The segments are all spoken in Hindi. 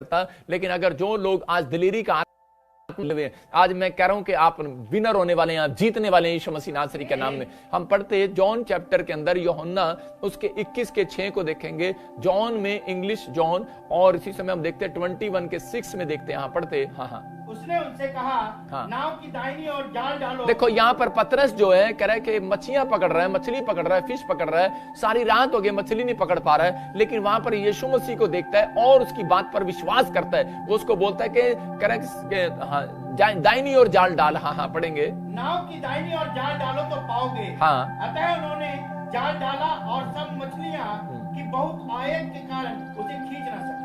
करता। लेकिन अगर जो लोग आज दिलेरी का आज मैं कह रहा हूं कि आप विनर होने वाले हैं, आप जीतने वाले हैं यीशु मसीह नासरी के नाम में। हम पढ़ते हैं जॉन चैप्टर के अंदर, यूहन्ना उसके 21 के 6 को देखेंगे। जॉन में इंग्लिश जॉन, और इसी समय हम देखते हैं 21 के 6 में देखते हैं, हाँ पढ़ते हैं। हाँ उसने उनसे कहा, नाव की दाहिनी ओर जाल डालो। देखो यहाँ पर पतरस जो है कह रहा है कि मछलियां पकड़ रहा है, मछली पकड़ रहा है, फिश पकड़ रहा है, सारी रात हो गई मछली नहीं पकड़ पा रहा है, लेकिन वहां पर यीशु मसीह को देखता है और उसकी बात पर विश्वास करता है। वो उसको बोलता है कि कह रहा है हाँ दाहिनी ओर जाल डाल। हाँ पढ़ेंगे, नाव की दाहिनी ओर जाल डालो तो पाओगे। हाँ अतः उन्होंने जाल डाला और सब मछलियां की बहुत आयत के कारण उसे खींच न सकी।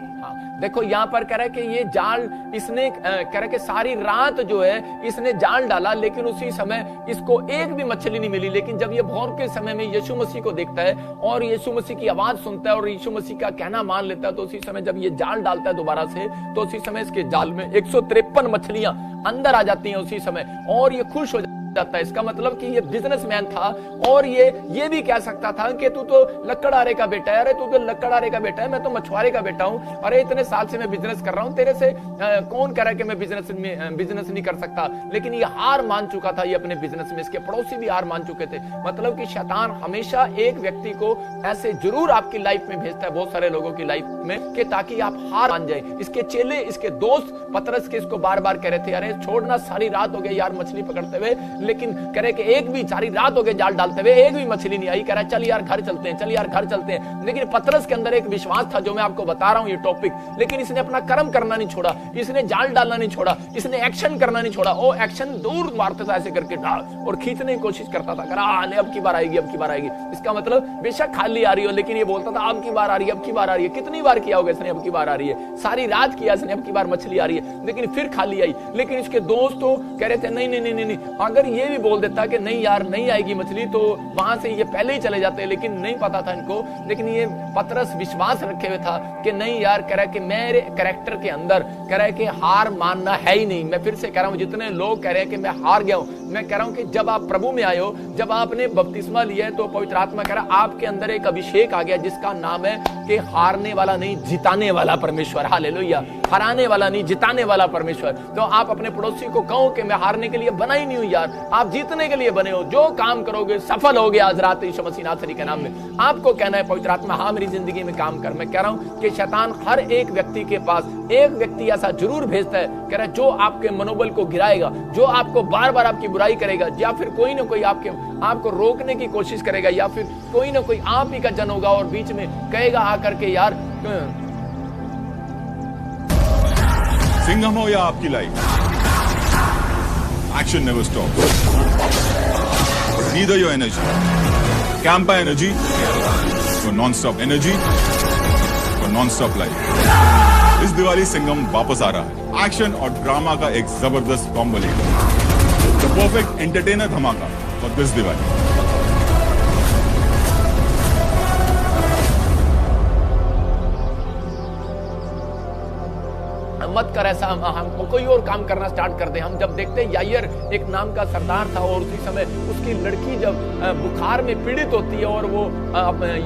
देखो यहाँ पर कह रहा है कि ये जाल इसने कह रहा है कि सारी रात जो है इसने जाल डाला, लेकिन उसी समय इसको एक भी मछली नहीं मिली। लेकिन जब ये भोर के समय में यीशु मसीह को देखता है और यीशु मसीह की आवाज सुनता है और यीशु मसीह का कहना मान लेता है, तो उसी समय जब ये जाल डालता है दोबारा से, तो उसी समय इसके जाल में 153 मछलियां अंदर आ जाती हैं उसी समय, और ये खुश हो जाता है। इसका मतलब कि ये बिजनेसमैन था और ये भी कह सकता था कि तू तो लकड़हारे का बेटा है, अरे तू तो लकड़हारे का बेटा है, मैं तो मछुआरे का बेटा हूं, अरे इतने साल से मैं बिजनेस कर रहा हूं, तेरे से कौन कह रहा है कि मैं बिजनेस नहीं कर सकता। लेकिन ये हार मान चुका था, ये अपने बिजनेस में, इसके पड़ोसी भी हार मान चुके थे। मतलब कि शैतान हमेशा एक व्यक्ति को ऐसे जरूर आपकी लाइफ में भेजता है, बहुत सारे लोगों की लाइफ में, कि ताकि आप हार मान जाए। इसके चेले, इसके दोस्त पतरस के इसको बार बार कह रहे थे, अरे छोड़ना, सारी रात हो गई यार मछली पकड़ते हुए, लेकिन कह रहे कि एक भी, सारी रात हो गई जाल डालते हुए, एक भी मछली नहीं आई। कह रहा चल यार घर चलते हैं, चल यार घर चलते हैं। लेकिन पतरस के अंदर एक विश्वास था, जो मैं आपको बता रहा हूं ये टॉपिक, लेकिन इसने अपना कर्म करना नहीं छोड़ा, इसने जाल डालना नहीं छोड़ा, इसने एक्शन करना नहीं छोड़ा। वो एक्शन दूर मारता था ऐसे करके और खींचने की कोशिश करता था, करा अब की बार आएगी, अब की बार आएगी। इसका मतलब बेशक खाली आ रही हो, लेकिन ये बोलता था अब की बार आ रही है, अब की बार आ रही है। कितनी बार किया होगा इसने, अब की बार आ रही है, सारी रात किया इसने, अब की बार मछली आ रही है, लेकिन फिर खाली आई। लेकिन इसके दोस्त तो कह रहे थे नहीं नहीं नहीं नहीं, अगर ये भी बोल देता कि नहीं यार नहीं आएगी मछली, तो वहां से ये पहले ही चले जाते, लेकिन नहीं पता था इनको। लेकिन ये पतरस विश्वास रखे हुए था कि नहीं यार, कह रहा है कि मेरे कैरेक्टर के अंदर कह रहा है कि हार मानना है ही नहीं। मैं फिर से कह रहा हूं, जितने लोग कह रहे हैं कि मैं हार गया हूं, मैं कह रहा हूं कि जब आप प्रभु में आए हो, जब आपने बपतिस्मा लिया है, तो पवित्र आत्मा कह रहा आपके अंदर एक अभिषेक आ गया, जिसका नाम है कि हारने वाला नहीं, जिताने वाला परमेश्वर। हालेलुया, हराने वाला नहीं, जिताने वाला परमेश्वर। तो आप अपने पड़ोसी को कहो कि मैं हारने के लिए बना ही नहीं हूं यार, आप जीतने के लिए बने हो, जो काम करोगे सफल होगे आज रात यीशु मसीह नासरी के नाम में। आपको कहना है पवित्र आत्मा हाँ मेरी जिंदगी में काम कर। मैं कह रहा हूं कि शैतान हर एक व्यक्ति के पास एक व्यक्ति ऐसा जरूर भेजता है, कह रहा है जो आपके मनोबल को गिराएगा, जो आपको बार बार आपकी बुराई करेगा, या फिर कोई ना कोई आपको रोकने की कोशिश करेगा, या फिर कोई ना कोई आप ही का जन होगा और बीच में कहेगा आकर के यार। सिंघम हो या आपकी life, action never stop. Neither your energy, Campa energy for non stop energy for non stop life. इस दिवाली सिंघम वापस आ रहा है, एक्शन और ड्रामा का एक जबरदस्त कॉम्बो लेकर, द परफेक्ट एंटरटेनर धमाका फॉर दिस दिवाली। मत कर ऐसा, हम कोई और काम करना स्टार्ट कर दे। हम जब देखते हैं यायर एक नाम का सरदार था, और उसी समय उसकी लड़की जब बुखार में पीड़ित होती है, और वो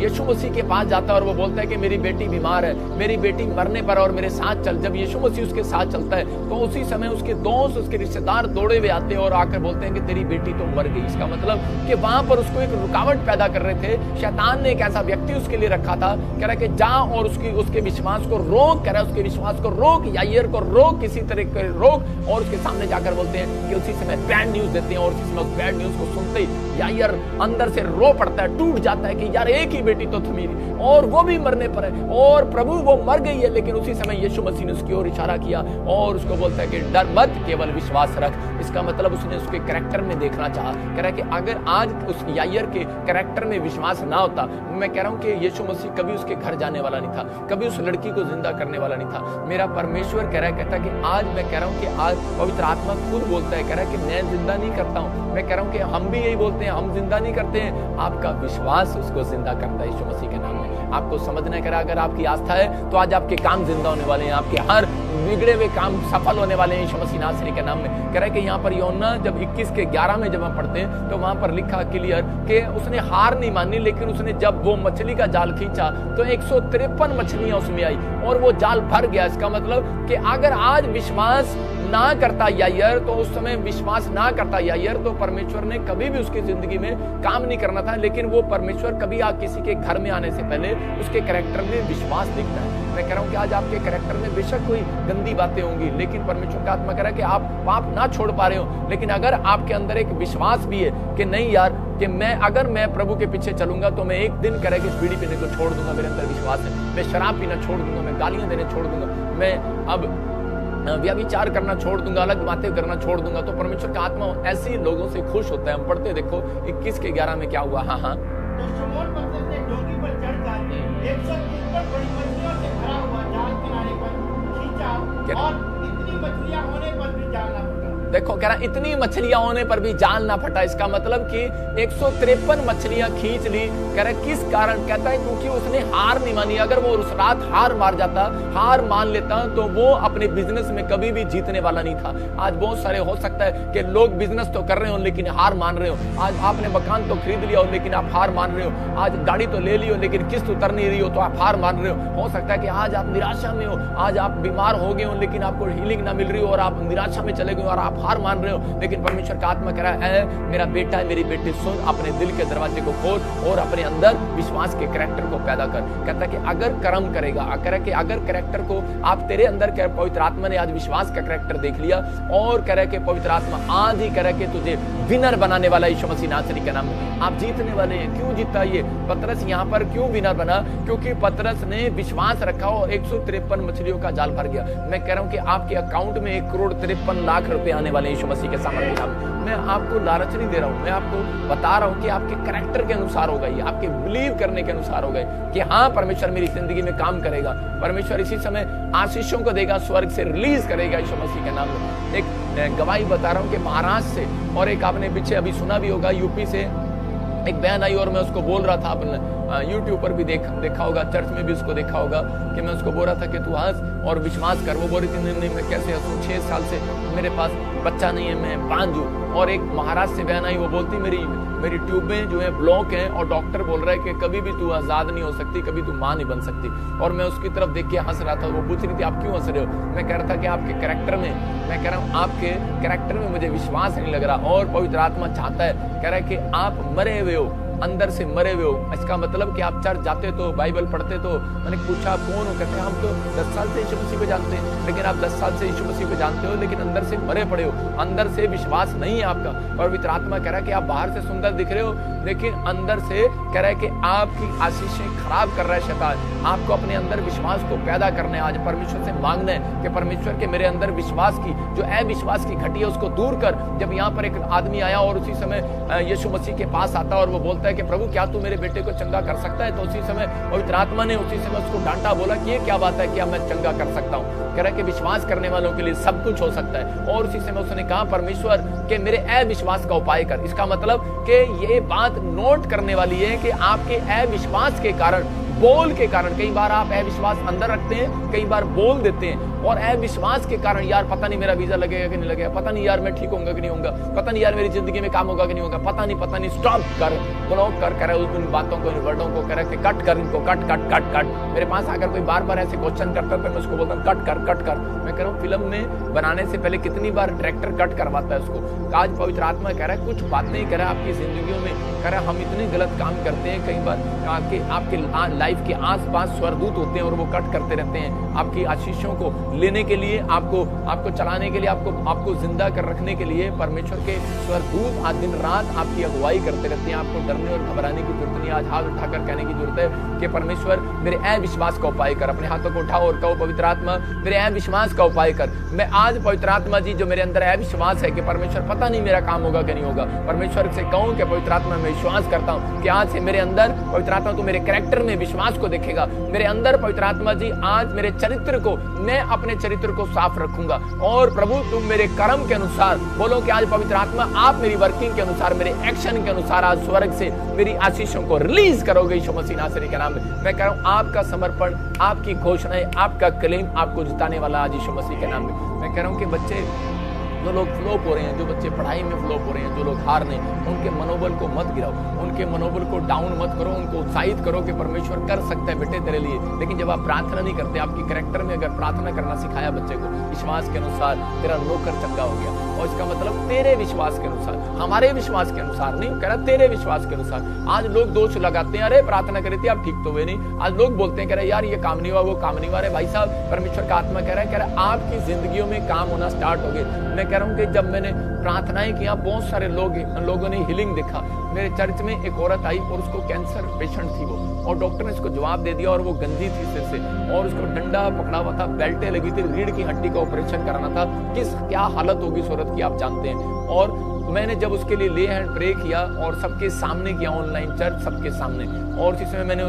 यीशु मसीह के पास जाता है और वो बोलता है कि मेरी बेटी बीमार है, मेरी बेटी मरने पर और मेरे साथ चल। जब यीशु मसीह उसके साथ चलता है, तो उसी समय उसके दोस्त, उसके रिश्तेदार दौड़े हुए आते हैं और आकर बोलते हैं कि तेरी बेटी तो मर गई। इसका मतलब कि वहां पर उसको एक रुकावट पैदा कर रहे थे। शैतान ने एक ऐसा व्यक्ति उसके लिए रखा था, कह रहा है कि जा और उसके विश्वास को रोक, कह रहा है उसके विश्वास को रोक, यायर को रोक, किसी तरह के रोक। और उसके सामने जाकर बोलते हैं कि उसी समय बैड न्यूज देते हैं, और उसी समय उस बैड न्यूज को सुनते ही यायर अंदर से रो पड़ता है, टूट जाता है कि यार एक ही बेटी तो थी मेरी, और वो भी मरने पर है, और प्रभु वो मर गई है। लेकिन उसी समय यीशु मसीह ने उसकी ओर इशारा किया और उसको बोलता है कि डर मत, केवल विश्वास रख। इसका मतलब उसने उसके कैरेक्टर में देखना चाहा। कह रहा है कि अगर आज उस यायर के कैरेक्टर में विश्वास ना होता, मैं कह रहा हूं कि यीशु मसीह कभी उसके घर जाने वाला नहीं था, कभी उस लड़की को जिंदा करने वाला नहीं था। मेरा परमेश्वर कह रहा है, कहता कि आज मैं कह रहा हूं कि आज पवित्र आत्मा खुद बोलता है, कह रहा है कि मैं जिंदा नहीं करता हूं। मैं कह रहा हूं कि हम भी यही बोलते हैं, हम जिंदा नहीं करते हैं, आपका विश्वास उसको जिंदा करता है यीशु मसीह के नाम में। आपको समझना करा, अगर आपकी आस्था है तो आज आपके काम जिंदा होने वाले हैं, आपके हर बिगड़े हुए काम सफल होने वाले हैं यीशु मसीह नासरी के नाम में। कह रहा है कि यहाँ पर यूहन्ना जब 21:11 में जब हम पढ़ते हैं तो वहां पर लिखा क्लियर कि उसने हार नहीं मानी, लेकिन उसने जब वो मछली का जाल खींचा तो 153 मछलियां उसमें आई और वो जाल भर गया। इसका मतलब कि अगर आज विश्वास ना करता यायर, तो उस समय विश्वास ना करता यायर तो परमेश्वर ने कभी भी उसकी जिंदगी में काम नहीं करना था। लेकिन वो परमेश्वर कभी किसी के घर में आने से पहले उसके कैरेक्टर में विश्वास दिखता है। मैं कह रहा हूं कि आज आपके कैरेक्टर में बेशक कोई गंदी बातें होंगी, लेकिन परमेश्वर का आत्मा कह रहा है कि आप पाप ना छोड़ पा रहे हो, लेकिन अगर आपके अंदर एक विश्वास भी है कि नहीं यार, कि अगर मैं प्रभु के पीछे चलूंगा तो मैं एक दिन कह रहा कि बीड़ी पीने को छोड़ दूंगा, मेरे अंदर विश्वास है, मैं शराब पीना छोड़ दूंगा, मैं गालियां देने छोड़ दूंगा, मैं अब व्यभिचार करना छोड़ दूंगा, अलग बातें करना छोड़ दूंगा, तो परमेश्वर का आत्मा ऐसे लोगों से खुश होता है। हम पढ़ते देखो 21:11 में क्या हुआ। हाँ, तो शमौन पतरस ने डोंगी पर चढ़कर 153 बड़ी मछलियों से भरा हुआ जाल किनारे पर खींचा और इतनी मछलियां होने पर भी जाल ना फटा। देखो कह रहा इतनी मछलियां होने पर भी जाल ना फटा। इसका मतलब कि 153 मछलियां खींच ली। कह रहा किस कारण? कहता है क्योंकि उसने हार नहीं मानी। अगर वो उस रात हार मान लेता तो वो अपने बिजनेस में कभी भी जीतने वाला नहीं था। आज बहुत सारे हो सकता है कि लोग बिजनेस तो कर रहे हो लेकिन हार मान रहे हो। आज आपने मकान तो खरीद लिया हो लेकिन आप हार मान रहे हो। आज गाड़ी तो ले ली हो लेकिन किस्त उतर नहीं रही हो तो आप हार मान रहे हो सकता है कि आज आप निराशा में हो, आज आप बीमार हो गए हो लेकिन आपको हीलिंग ना मिल रही हो और आप निराशा में चले गए और आप हार मान रहे हो। लेकिन परमेश्वर का आत्मा कह रहा है मेरा बेटा मेरी बेटी सुन, अपने दिल के दरवाजे को खोल और अपने अंदर विश्वास के कैरेक्टर को पैदा कर। कहता है कि अगर कर्म करेगा, अगर कैरेक्टर को आप तेरे अंदर पवित्र आत्मा ने आज विश्वास का कैरेक्टर देख लिया और कह रहा है कि पवित्र आत्मा आज ही कह रहा है कि तुझे विनर बनाने वाला यीशु मसीह नासरी के नाम में आप जीतने वाले हैं। क्यों जीता ये पतरस यहाँ पर क्यों विनर बना? क्योंकि पतरस ने विश्वास रखा और 153 मछलियों का जाल भर गया। मैं कह रहा हूं कि आपके अकाउंट में 1,53,00,000 रुपए आने वाले यीशु मसीह के सामर्थ्य के नाम। मैं आपको लालच नहीं दे रहा हूं, मैं आपको बता रहा हूं कि आपके कैरेक्टर के अनुसार होगा, ये आपके बिलीव करने के अनुसार होगा कि हाँ परमेश्वर मेरी जिंदगी में काम करेगा। परमेश्वर इसी समय आशीषों को देगा, स्वर्ग से रिलीज करेगा यीशु मसीह के नाम में। एक गवाही बता रहा हूं कि महाराष्ट्र से और एक आपने पीछे अभी सुना भी होगा यूपी से एक बहन आई और मैं उसको बोल रहा था, आपने यूट्यूब पर भी देखा होगा, चर्च में भी उसको देखा होगा कि मैं उसको बोल रहा था कि तू हंस और विश्वास कर। वो बोल रही थी नहीं मैं कैसे हंसूं, 6 साल से मेरे पास बच्चा नहीं है, मैं बांझ हूं। और एक महाराष्ट्र से बहन आई, वो बोलती मेरी ट्यूबें जो है ब्लॉक हैं और डॉक्टर बोल रहा है कि कभी भी तू आजाद नहीं हो सकती, कभी तू मां नहीं बन सकती। और मैं उसकी तरफ देख के हंस रहा था। वो पूछ रही थी आप क्यों हंस रहे हो? मैं कह रहा था कि आपके कैरेक्टर में, मैं कह रहा हूँ आपके कैरेक्टर में मुझे विश्वास नहीं लग रहा और पवित्र आत्मा चाहता है, कह रहा है कि आप मरे हुए हो, अंदर से मरे हुए हो। इसका मतलब कि आप चर्च जाते तो बाइबल पढ़ते तो मैंने पूछा आप कौन हो? कहते हम तो 10 साल से यीशु मसीह को जानते हैं। लेकिन आप 10 साल से यीशु मसीह को जानते हो लेकिन अंदर से मरे पड़े हो, अंदर से विश्वास नहीं है आपका। और पवित्र आत्मा कह रहा है कि आप बाहर से सुंदर दिख रहे हो लेकिन अंदर से कह रहा है कि आपकी आशीषें खराब कर रहा है शैतान। आपको अपने अंदर विश्वास को पैदा करना है। आज परमेश्वर से मांगना है कि परमेश्वर के मेरे अंदर विश्वास की जो अविश्वास की घटी है उसको दूर कर। जब यहाँ पर एक आदमी आया और उसी समय यीशु मसीह के पास आता और वो बोलता है कि प्रभु क्या तू मेरे बेटे को चंगा कर सकता है? तो उसी समय पवित्र आत्मा ने उसी समय उसको डांटा, बोला कि ये क्या बात है, क्या मैं चंगा कर सकता हूँ? कह रहा है कि विश्वास करने वालों के लिए सब कुछ हो सकता है। और उसी समय उसने कहा परमेश्वर के मेरे अविश्वास का उपाय कर। इसका मतलब कि ये बात नोट करने वाली है कि आपके अविश्वास के कारण, बोल के कारण, कई बार आप अविश्वास अंदर रखते हैं, कई बार बोल देते हैं और अविश्वास के कारण यार पता नहीं मेरा वीजा लगेगा कि नहीं लगेगा, पता नहीं यार मैं ठीक होऊंगा कि नहीं होऊंगा, पता नहीं यार मेरी जिंदगी में काम होगा कि नहीं होगा, पता नहीं। स्टॉप कर, ब्लॉक कर उन बातों को, इन वर्डों को कह के कट कर, इनको कट। मेरे पास आकर कोई बार ऐसे क्वेश्चन करता है तो मैं उसको बोलता हूँ कट कर। मैं कह रहा हूँ फिल्म में बनाने से पहले कितनी बार डायरेक्टर कट करवाता है उसको। आज पवित्र आत्मा कह रहा है कुछ बातें कह रहा है आपकी जिंदगियों में, कह रहा है हम इतने गलत काम करते हैं, कई बार आपके लाइफ के आसपास स्वरदूत होते हैं और वो कट करते रहते हैं आपकी आशीषों को लेने के लिए, आपको चलाने के लिए, आपको जिंदा कर रखने के लिए। परमेश्वर के स्वरदूत आज दिन रात आपकी अगुवाई करते रहते हैं। आपको डरने और घबराने की जरूरत नहीं। आज हाथ उठाकर कहने की जरूरत है कि परमेश्वर मेरे अविश्वास का उपाय कर। अपने हाथों को उठाओ और कहो पवित्र आत्मा मेरे अविश्वास का उपाय कर। मैं आज पवित्र आत्मा जी जो मेरे अंदर अविश्वास है कि परमेश्वर पता नहीं मेरा काम होगा कि नहीं होगा, परमेश्वर से कहूं कि पवित्र आत्मा मैं विश्वास करता हूं कि आज से मेरे अंदर पवित्र आत्मा तू मेरे कैरेक्टर में विश्वास को देखेगा, मेरे अंदर पवित्र आत्मा जी आज मेरे चरित्र को, मैं अपने चरित्र को साफ रखूंगा। और प्रभु तुम मेरे कर्म के अनुसार, बोलो कि आज पवित्र आत्मा आप मेरी वर्किंग के अनुसार, मेरे एक्शन के अनुसार आज स्वर्ग से मेरी आशीषों को रिलीज करोगे यीशु मसीह नासरी के नाम में। मैं कह रहा हूं आपका समर्पण, आपकी घोषणाएं, आपका क्लेम आपको जिताने वाला आज यीशु मसीह के नाम में। मैं कह रहा हूं कि बच्चे जो लोग फ्लॉप हो रहे हैं, जो बच्चे पढ़ाई में फ्लॉप हो रहे हैं, जो लोग हार नहीं, उनके मनोबल को मत गिराओ, उनके मनोबल को डाउन मत करो, उनको उत्साहित करो कि परमेश्वर कर सकता है बेटे तेरे लिए। लेकिन जब आप प्रार्थना नहीं करते, आपकी कैरेक्टर में अगर प्रार्थना करना सिखाया बच्चे को विश्वास के अनुसार, तेरा नौकर चंगा हो गया, और इसका मतलब तेरे विश्वास के अनुसार, हमारे विश्वास के अनुसार नहीं, कह रहा तेरे विश्वास के अनुसार। आज लोग दोष लगाते हैं, अरे प्रार्थना करी थी आप ठीक तो हुए नहीं। आज लोग बोलते हैं, कह रहे यार ये काम नहीं हुआ, वो काम नहीं हुआ। अरे भाई साहब, परमेश्वर का आत्मा कह रहा है आपकी जिंदगियों में काम होना स्टार्ट हो गए। मैं कह रहा हूं कि जब मैंने प्रार्थनाएं किया, बहुत सारे लोगों ने हीलिंग देखा। मेरे चर्च में एक औरत आई और उसको कैंसर पेशेंट थी वो, और डॉक्टर ने इसको जवाब दे दिया, और वो गंजी थी सिर से, और उसको डंडा पकड़ा हुआ था, बेल्टें लगी थी, रीढ़ की हड्डी का ऑपरेशन कराना था। क्या हालत होगी इस औरत की आप जानते हैं। और मैंने जब उसके लिए ले हैंड प्रे किया और सबके सामने किया, ऑनलाइन चर्च सबके सामने, और उसी समय मैंने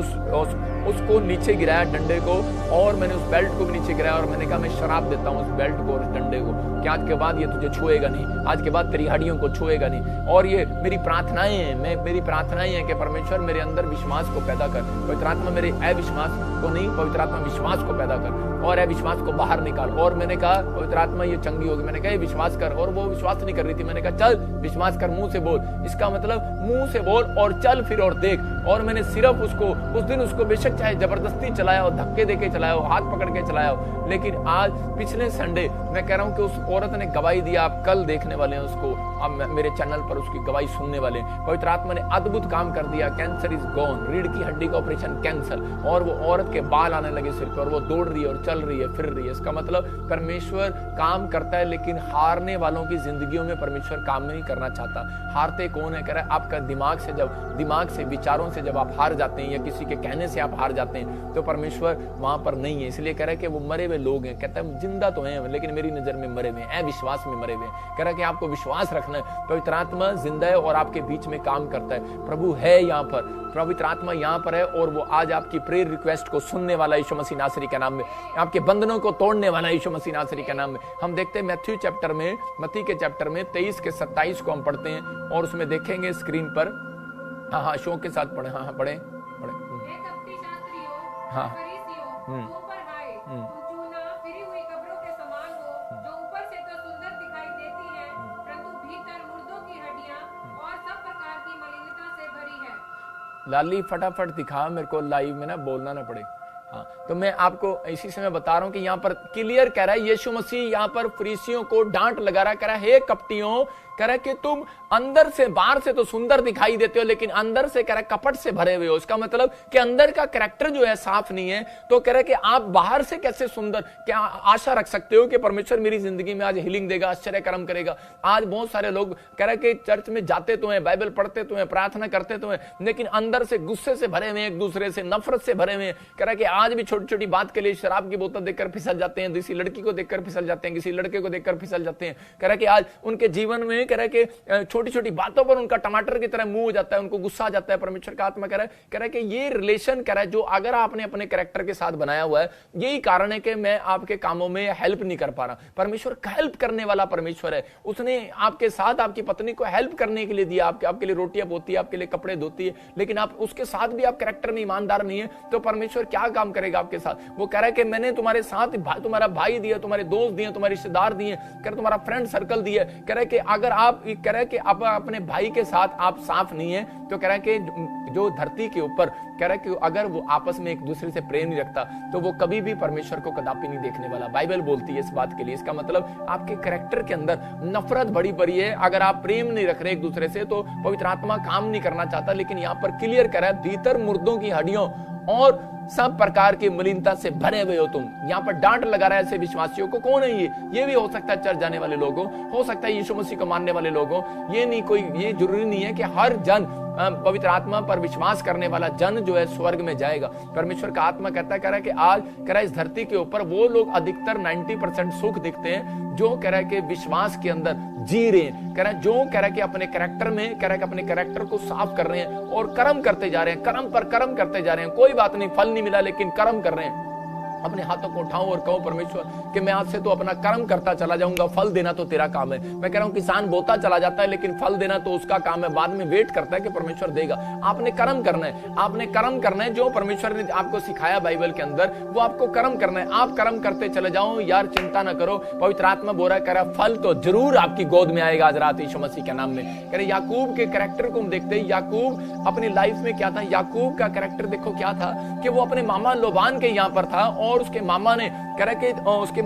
उसको नीचे गिराया डंडे को, और मैंने उस बेल्ट को भी नीचे गिराया, और मैंने कहा मैं शराब देता हूँ उस बेल्ट को और उस डंडे को कि आज के बाद ये तुझे छुएगा नहीं, आज के बाद तेरी हड्डियों को छुएगा नहीं। और ये मेरी प्रार्थनाएं हैं, मेरी प्रार्थनाएं हैं कि परमेश्वर मेरे अंदर विश्वास को पैदा कर, पवित्र आत्मा मेरे अविश्वास को नहीं, पवित्र आत्मा विश्वास को पैदा कर और अविश्वास को बाहर निकाल। और मैंने कहा पवित्र आत्मा ये चंगी होगी, मैंने कहा ये विश्वास कर, और वो विश्वास नहीं कर रही थी। मैंने कहा चल विश्वास कर, मुंह से बोल, इसका मतलब मुंह से बोल और चल फिर और देख। और मैंने सिर्फ उसको उस दिन उसको बेशक चाहे जबरदस्ती चलाया हो, धक्के देके चलाया हो, हाथ पकड़ के चलाया हो, लेकिन आज पिछले संडे मैं कह रहा हूं कि उस औरत ने गवाही दी। आप कल देखने वाले हैं उसको, अब मेरे चैनल पर उसकी गवाही सुनने वाले हैं। पवित्र आत्मा ने अद्भुत काम कर दिया, कैंसर इज गॉन, रीढ़ की हड्डी का ऑपरेशन कैंसल, और वो औरत के बाल आने लगे सिर पर, और वो दौड़ रही है और चल रही है, फिर रही है। इसका मतलब परमेश्वर काम करता है, लेकिन हारने वालों की जिंदगियों में परमेश्वर काम नहीं करना चाहता। हारते कौन है? कह रहा है आपका दिमाग से विचारों से जब आप हार जाते हैं, या किसी के कहने से आप हार जाते हैं, तो परमेश्वर वहां पर नहीं है। इसलिए कह रहा है कि वो मरे हुए लोग हैं। कहता है जिंदा तो हैं लेकिन मेरी नजर में मरे हुए हैं, अविश्वास में मरे हुए हैं। कह रहा है कि आपको विश्वास रखना है, पवित्र आत्मा जिंदा है और आपके बीच में काम करता है। प्रभु है यहाँ पर, पवित्र आत्मा यहाँ पर है, और वो आज आपकी प्रेयर रिक्वेस्ट को सुनने वाला यीशु मसीह नासरी के नाम में, आपके बंधनों को तोड़ने वाला यीशु मसीह नासरी के नाम में। हम देखते हैं मत्ती के चैप्टर में 23 के 27 को हम पढ़ते हैं, और उसमें देखेंगे स्क्रीन पर। हाँ शो के साथ पढ़े, हाँ पढ़े। हाँ लाली फटाफट दिखा, मेरे को लाइव में ना बोलना ना पड़े। हाँ, तो मैं आपको इसी समय बता रहा हूं कि यहाँ पर क्लियर कह रहा है यीशु मसीह, यहाँ पर फरीसियों को डांट लगा रहा है, कह रहा है हे कपटियों, कह रहा है कि तुम अंदर से, बाहर से तो सुंदर दिखाई देते हो, लेकिन अंदर से कह रहा है कपट से भरे हुए हो। इसका मतलब कि अंदर का कैरेक्टर जो है साफ नहीं है। तो कह रहा है कि आप बाहर से कैसे सुंदर, क्या आशा रख सकते हो कि परमेश्वर मेरी जिंदगी में आज हीलिंग देगा, आश्चर्य कर्म करेगा। आज बहुत सारे लोग कह रहे हैं कि चर्च में जाते तो हैं, बाइबल पढ़ते तो हैं, प्रार्थना करते तो हैं, लेकिन अंदर से गुस्से से भरे हुए हैं, एक दूसरे से नफरत से भरे हुए हैं। कह रहा है कि आज भी छोटी छोटी बात के लिए शराब की बोतल देखकर फिसल जाते हैं, किसी लड़की को देखकर फिसल जाते हैं, किसी लड़के को देखकर फिसल जाते हैं। कह रहा है कि आज उनके जीवन में कह रहा है कि छोटी छोटी बातों पर उनका टमाटर की तरह मुंह हो जाता है, उनको गुस्सा आ जाता है। परमेश्वर का आत्मा कह रहा है कि ये रिलेशन कह रहा है जो अगर आपने अपने कैरेक्टर के साथ बनाया हुआ है, यही कारण है कि मैं आपके कामों में हेल्प नहीं कर पा रहा। परमेश्वर हेल्प करने वाला परमेश्वर है, उसने आपके साथ आपकी पत्नी को हेल्प करने के लिए दिया, आपके लिए रोटियां बोती है, आपके लिए कपड़े धोती है, लेकिन आप उसके साथ भी आप कैरेक्टर में ईमानदार नहीं है, तो परमेश्वर क्या काम करेगा आपके साथ? वो कह रहा है कि मैंने तुम्हारे साथ तुम्हारा भाई दिया, तुम्हारे दोस्त दिए, तुम्हारे रिश्तेदार दिए, कह रहा तुम्हारा फ्रेंड सर्कल दिया। कह रहा है कि अगर आप कह रहा है कि आप अपने भाई के साथ आप साफ नहीं है, तो कह रहा है कि जो धरती के ऊपर कह रहा है कि अगर वो आपस में एक दूसरे से प्रेम नहीं रखता, तो वो कभी भी परमेश्वर को कदापि नहीं देखने वाला। बाइबल बोलती है इस बात के लिए। इसका मतलब आपके कैरेक्टर के अंदर नफरत बड़ी पड़ी है। अगर आप प्रेम नहीं रख रहे एक दूसरे से, तो पवित्र आत्मा काम नहीं करना चाहता। लेकिन यहाँ पर क्लियर कह रहा है भीतर मुर्दों की हड्डियों और सब प्रकार की मलिनता से भरे हुए हो तुम। यहाँ पर डांट लगा रहा है ऐसे विश्वासियों को। कौन है ये भी हो सकता है चर्च जाने वाले लोगों, हो सकता है यीशु मसीह को मानने वाले लोगों। ये जरूरी नहीं है कि हर जन पवित्र आत्मा पर विश्वास करने वाला जन जो है स्वर्ग में जाएगा। परमेश्वर का आत्मा कहता है कि आज कह रहा है इस धरती के ऊपर वो लोग अधिकतर 90% सुख दिखते हैं जो कह रहा है कि विश्वास के अंदर जी रहे हैं। कह रहा है जो कह रहा है कि अपने कैरेक्टर में कह रहा है कि अपने कैरेक्टर को साफ कर रहे हैं और कर्म करते जा रहे हैं, कर्म पर कर्म करते जा रहे हैं। कोई बात नहीं, फल नहीं मिला लेकिन कर्म कर रहे हैं। अपने हाथों को उठाऊं और कहूं परमेश्वर कि मैं आज से तो अपना कर्म करता चला जाऊंगा, फल देना तो तेरा काम है। मैं कह रहा हूं किसान बोता चला जाता है लेकिन फल देना तो उसका काम है, बाद में वेट करता है कि परमेश्वर देगा। आपने कर्म करना है, आपने कर्म करना है जो परमेश्वर ने आपको सिखाया बाइबल के अंदर, वो आपको कर्म करना है। आप कर्म करते चले जाओ यार, चिंता ना करो। पवित्र आत्मा बोल रहा है, कह रहा फल तो जरूर आपकी गोद में आएगा आज रात यीशु मसीह के नाम में। कह रहे याकूब के कैरेक्टर को हम देखते हैं, याकूब अपनी लाइफ में क्या था। याकूब का कैरेक्टर देखो क्या था कि वो अपने मामा लोबान के यहाँ पर था और उसके मामा ने कह रहा कि उसके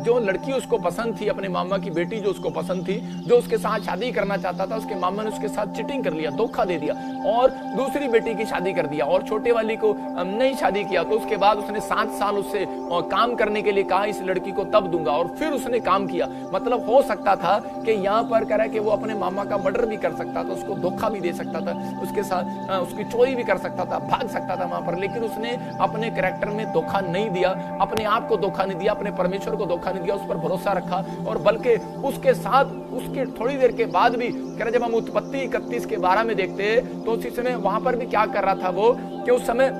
जो लड़की उसको पसंद थी, अपने मामा की बेटी जो उसको पसंद थी, जो उसके साथ शादी करना चाहता था, उसके मामा ने उसके साथ चीटिंग कर लिया, धोखा दे दिया और दूसरी बेटी की शादी कर दिया और छोटे वाली को नहीं शादी किया। तो उसके बाद उसने 7 साल उससे काम करने के लिए कहा, इस लड़की को तब दूंगा, और फिर उसने काम किया। मतलब हो सकता था कि यहाँ पर कह रहा है कि वो अपने मामा का मर्डर भी कर सकता था, उसको धोखा भी दे सकता था, उसके साथ उसकी चोरी भी कर सकता था, भाग सकता था वहां पर, लेकिन उसने अपने कैरेक्टर में धोखा नहीं दिया, अपने आप को धोखा नहीं दिया, अपने परमेश्वर को धोखा नहीं दिया, उस पर भरोसा रखा। और बल्कि उसके साथ उसके थोड़ी देर के बाद भी कह रहे जब हम उत्पत्ति 31 के 12 में देखते हैं तो उसी समय वहां पर भी क्या कर रहा था वो कि उस समय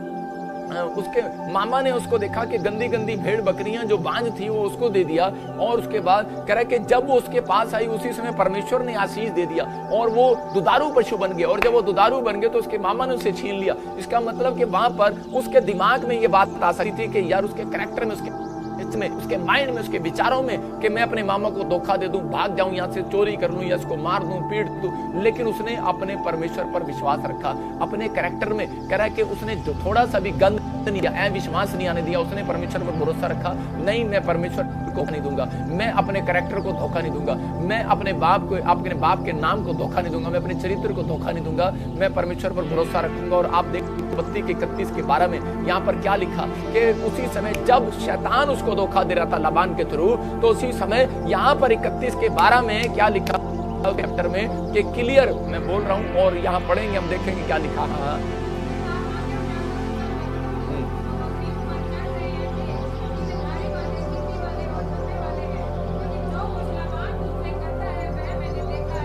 उसके मामा ने उसको देखा कि गंदी गंदी भेड़ बकरियां जो बांझ थी वो उसको दे दिया। और उसके बाद कह रहा है कि जब वो उसके पास आई उसी समय परमेश्वर ने आशीष दे दिया और वो दुधारू पशु बन गया। और जब वो दुधारू बन गए तो उसके मामा ने उसे छीन लिया। इसका मतलब कि वहां पर उसके दिमाग में ये बात आ सकती थी कि यार उसके कैरेक्टर में, उसके माइंड में, उसके विचारों में कि मैं अपने मामा को धोखा दे दूं, भाग जाऊं यहाँ से, चोरी कर लूं या इसको मार दूं, पीट दूं। लेकिन उसने अपने परमेश्वर पर विश्वास रखा। अपने कैरेक्टर में कह रहा है कि उसने जो थोड़ा सा भी गंद नहीं दिया, विश्वास नहीं आने दिया, उसने परमेश्वर पर भरोसा रखा। नहीं, मैं परमेश्वर को नहीं दूंगा, मैं अपने कैरेक्टर को धोखा नहीं दूंगा, मैं अपने बाप के नाम को धोखा नहीं दूंगा, मैं अपने चरित्र को धोखा नहीं दूंगा, मैं परमेश्वर पर भरोसा रखूंगा। और आप देखिए उत्पत्ति के 31 के 12 में यहाँ पर क्या लिखा कि उसी समय जब शैतान उसको धोखा दे रहा था लाबान के थ्रू, तो उसी समय यहाँ पर 31 के 12 में क्या लिखा चैप्टर में कि क्लियर मैं बोल रहा हूँ और यहाँ पढ़ेंगे, हम देखेंगे क्या लिखा। हाँ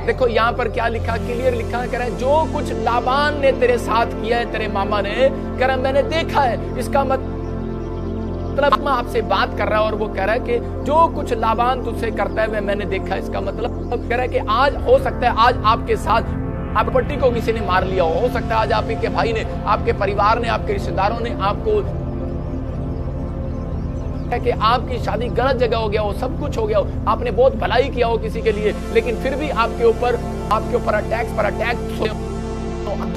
देखो यहाँ पर क्या लिखा, क्लियर लिखा, कह रहा है जो कुछ लाबान ने तेरे साथ किया है, तेरे मामा ने, कह रहा है मैंने देखा है। इसका मतलब आपसे बात कर रहा है और वो कह रहा है कि जो कुछ लाबान तुझसे करता है वह मैंने देखा है। इसका मतलब कह रहा है कि आज हो सकता है आज आपके साथ आप पट्टी को किसी ने मार लिया हो सकता है आज आपके भाई ने, आपके परिवार ने, आपके रिश्तेदारों ने आपको कि आपकी शादी गलत जगह हो गया हो, सब कुछ हो गया हो, आपने बहुत भलाई किया हो किसी के लिए, लेकिन फिर भी आपके ऊपर अटैक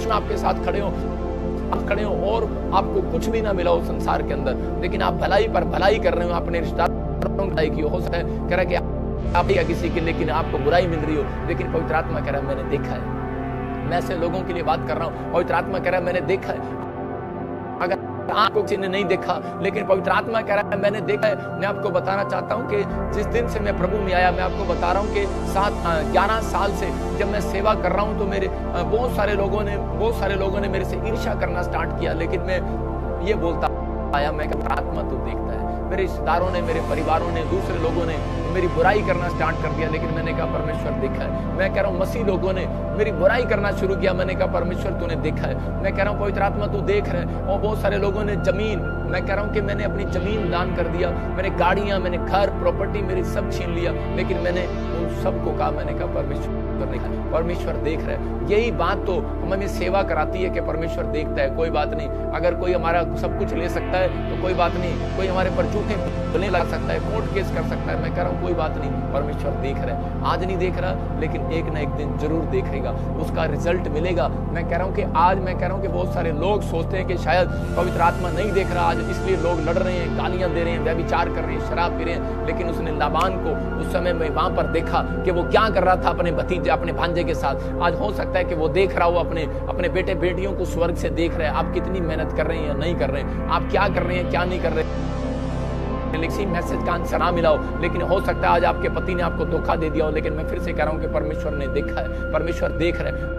आपके साथ खड़े हो और आपको कुछ भी ना मिला हो संसार के अंदर, लेकिन आप भलाई पर भलाई कर रहे हो, अपने रिश्तेदारों की भलाई की हो सकता है कह रहा है कि आप या किसी की, लेकिन आपको बुराई मिल रही हो। लेकिन पवित्र आत्मा कह रहा है मैंने देखा है। मैं ऐसे लोगों के लिए बात कर रहा हूं, पवित्र आत्मा कह रहा है मैंने देखा है। अगर आपको किसी ने नहीं देखा लेकिन पवित्र आत्मा कह रहा है मैंने देखा है। मैं आपको बताना चाहता हूं कि जिस दिन से मैं प्रभु में आया, मैं आपको बता रहा हूं कि 11 साल से जब मैं सेवा कर रहा हूं तो मेरे बहुत सारे लोगों ने मेरे से ईर्ष्या करना स्टार्ट किया। लेकिन मैं ये बोलता आया, मैं आत्मा तो देखता है। मेरे रिश्तेदारों ने, मेरे परिवारों ने, दूसरे लोगों ने मेरी बुराई करना स्टार्ट कर दिया, लेकिन मैंने कहा परमेश्वर देखा है। मैं कह रहा हूँ मसीह लोगों ने मेरी बुराई करना शुरू किया, मैंने कहा परमेश्वर तूने देखा है। मैं कह रहा हूँ पवित्र आत्मा तू देख रहा है। और बहुत सारे लोगों ने जमीन, मैं कह रहा हूँ कि मैंने अपनी जमीन दान कर दिया, मैंने गाड़ियां, मैंने घर, प्रॉपर्टी मेरी सब छीन लिया, लेकिन मैंने उन सबको कहा, मैंने कहा परमेश्वर देख रहा है। यही बात तो हमें सेवा कराती है कि परमेश्वर देखता है। कोई बात नहीं, अगर कोई हमारा सब कुछ ले सकता है तो कोई बात नहीं, कोई हमारे पर झूठे बोलने लग सकता है, कोर्ट केस कर सकता है, मैं कह रहा हूँ कोई बात नहीं, परमेश्वर देख रहा है। आज नहीं देख रहा लेकिन एक ना एक दिन जरूर देखेगा, उसका रिजल्ट मिलेगा। मैं कह रहा हूँ कि आज मैं कह रहा हूँ कि बहुत सारे लोग सोचते हैं कि शायद पवित्र आत्मा नहीं देख रहा आज, इसलिए लोग लड़ रहे हैं, गालियां दे रहे हैं, व्यभिचार कर रहे हैं, शराब पी रहे हैं। लेकिन उसने लाबान को उस समय में वहां पर देखा कि वो क्या कर रहा था अपने भतीजे मुझे अपने भांजे के साथ। आज हो सकता है कि वो देख रहा हो अपने बेटे बेटियों को स्वर्ग से देख रहे हैं, आप कितनी मेहनत कर रहे हैं या नहीं कर रहे हैं, आप क्या कर रहे हैं क्या नहीं कर रहे हैं, किसी मैसेज का आंसर ना मिला हो। लेकिन हो सकता है आज आपके पति ने आपको धोखा दे दिया हो, लेकिन मैं फिर से कह रहा हूं कि परमेश्वर ने देखा है, परमेश्वर देख रहे हैं।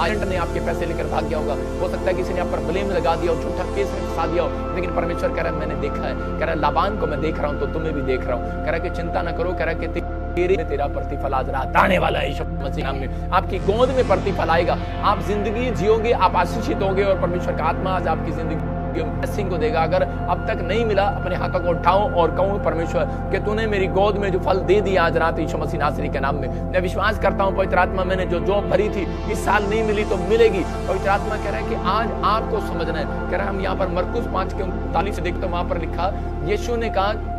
एजेंट ने आपके पैसे लेकर भाग गया होगा, हो सकता है किसी ने आप पर ब्लेम लगा दिया हो, झूठा केस में फंसा दिया हो, लेकिन परमेश्वर कह रहा है मैंने देखा है, कह रहा है लाबान को मैं देख रहा हूं तो तुम्हें भी देख रहा हूं, कह रहा है कि चिंता ना करो, कह रहा है कि तेरा प्रतिफल आज रात आने वाला है यीशु मसीह नाम में, आपकी गोद में प्रतिफल आएगा, आप जिंदगी जियोगे, आप आशीषित होंगे और परमेश्वर का आत्मा आज आपकी जिंदगी ब्लेसिंग को देगा। अगर अब तक नहीं मिला, अपने हाथों को उठाओ और कहूं परमेश्वर कि तूने मेरी गोद में जो फल दे दिया आज रात यीशु मसीह नासरी के नाम में, मैं विश्वास करता हूं पवित्र आत्मा मैंने जो जॉब भरी थी इस साल नहीं मिली तो मिलेगी। पवित्र आत्मा कह रहा है कि आज आपको समझना है, कह रहा है हम यहाँ पर मरकुस 5:39 से देखते हैं, वहां पर लिखा यीशु ने कहा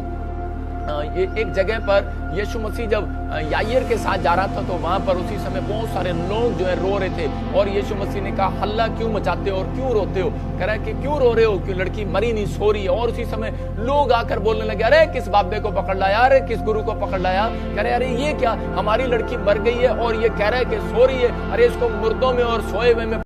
ये एक जगह पर यीशु मसीह जब याईर के साथ जा रहा था तो वहां पर उसी समय बहुत सारे लोग जो है रो रहे थे और यीशु मसीह ने कहा हल्ला क्यों मचाते हो और क्यों रोते हो, कह रहा है कि क्यों रो रहे हो, क्यों लड़की मरी नहीं सो रही है। और उसी समय लोग आकर बोलने लगे अरे किस बाबे को पकड़ लाया, अरे किस गुरु को पकड़ लाया, कह रहे अरे ये क्या, हमारी लड़की मर गई है और ये कह रहा है कि सो रही है, अरे इसको मुर्दों में और सोए हुए में